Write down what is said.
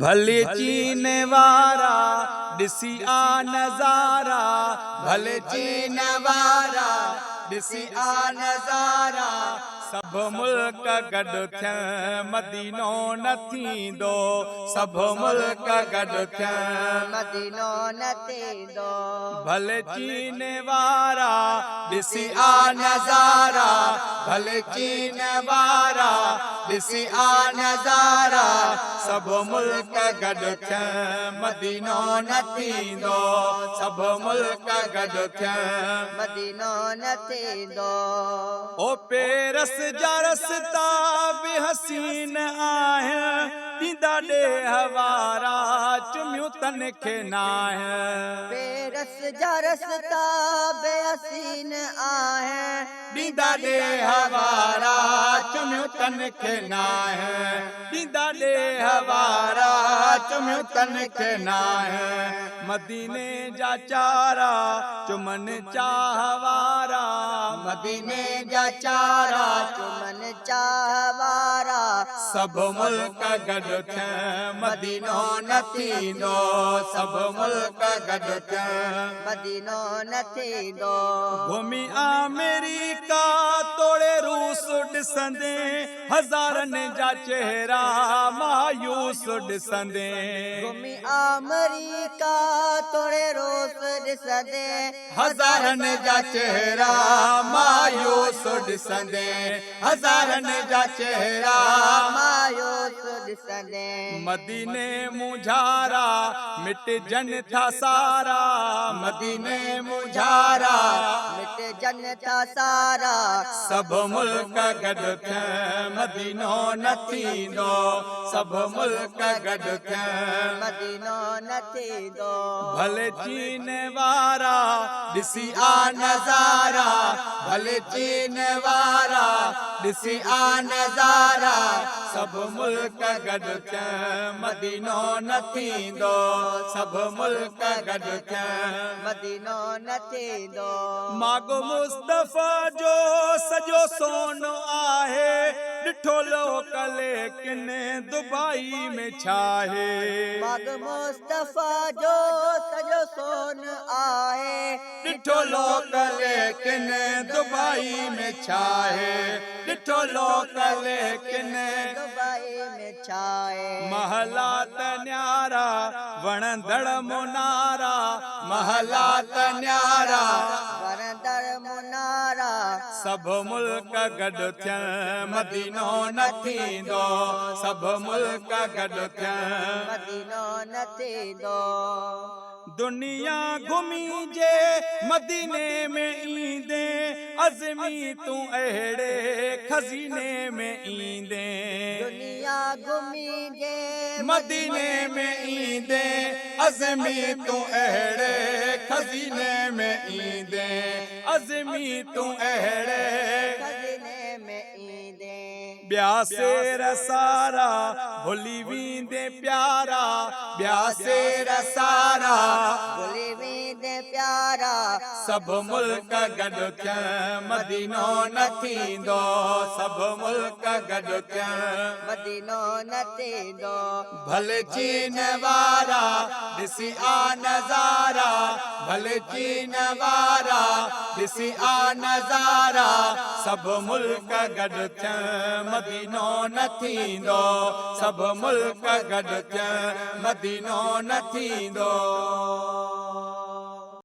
भले चीन वारा ॾिसी आ नज़ारा, भले चीन वारा ॾिसी आ नज़ारा। सब मुल्क गॾु थियनि मदीनो न थींदो, सब मुल्क गॾु थियनि मदीनो न थींदो। भले चीन वारा ॾिसी आ नज़ारा, भले चीन वारा ॾिसी आ नज़ारा। सब मुल्क गॾु थियनि मदीनो न थींदो, सब मुल्क गॾु थियनि मदीनो न थींदो। ओ पेरस जा रस्ता बि हसीन आहिनि, ॾींदा ॾे हवारा चुमियूं तन खे नाहिनि। पेरस जा रस्ता बेहसीन आहिनि, ॾींदा ॾे हवारा चुमियूं तन खे नाहिनि, ॾींदा ॾे हवारा चुमियूं तन खे नाहिनि। मदीने जा चारा चुमन चाह वारा, मदीने जा चारा चुमन चाहवारा। सब मुल्क गॾु थियनि मदीनो न थींदो, सब मुल्क गॾु थियनि मदीनो न थींदो। घुमी अमेरिका तोड़े रूस ॾिसंदे, हज़ारनि जा चेहरा मायूस ॾिसंदे। घुमी अमेरिका तोड़े रोस ॾिसंदे, हज़ारनि जा चेहरा मायूस ॾिसंदे, हज़ारनि जा चेहरा मायूस ॾिसंदे। मदीने मुझारा मिटजनि था सारा, मदीने मुझारा मिटजनि था सारा। सब मुल्क गॾु थियनि मदीनो न थींदो, सब मुल्क गॾु थियनि मदीनो न थींदो। भले चीन वारा ॾिसी आ नज़ारा, भले चीन वारा ॾिसी आ नज़ारा। सब मुल्क गॾु थियनि मदीनो न थींदो, सब मुल्क गॾु थियनि मदीनो न थींदो। मागो मुस्तफ़ा जो सॼो सोनो आहे, ॾिठो लोकल किन दुबई में छाहे। माग मुस्तफ़ा जो सॼो सोन आहे, ॾिठो लोकल किन दुबई में छाहे, ॾिठो लोकल किन दुबई में छाहे। महलात न्यारा वणंदड़ मुनारा, महलात न्यारा वरंदड़ मुनारा। सब मुल्क गॾु थियनि मदीनो न थींदो, सब मुल्क गॾु थियनि मदीनो न थींदो। दुनिया घुमी जे मदीने में ईंदे, अज़मी तूं अहिड़े खज़ीने में ईंदे। दुनिया घुमी जे मदीने में ईंदे, अज़मी तूं अहिड़े खज़ीने में ईंदे, अज़मी तूं अहिड़े खज़ीने में ईंदे। ॿिया शेर सारा भुली वेंदे प्यारा, ॿिया शेर सारा भुली वेंदे प्यारा। सब मुल्क गॾु थियनि मदीनो न थींदो, सब मुल्क गॾु थियनि मदीनो न थींदो। भले चीन वारा ॾिसी आ नज़ारा, भले चीन वारा ॾिसी आ नज़ारा। सब मुल्क गॾु थियनि मदीनो न थींदो, सब मुल्क गॾु थियनि मदीनो न थींदो।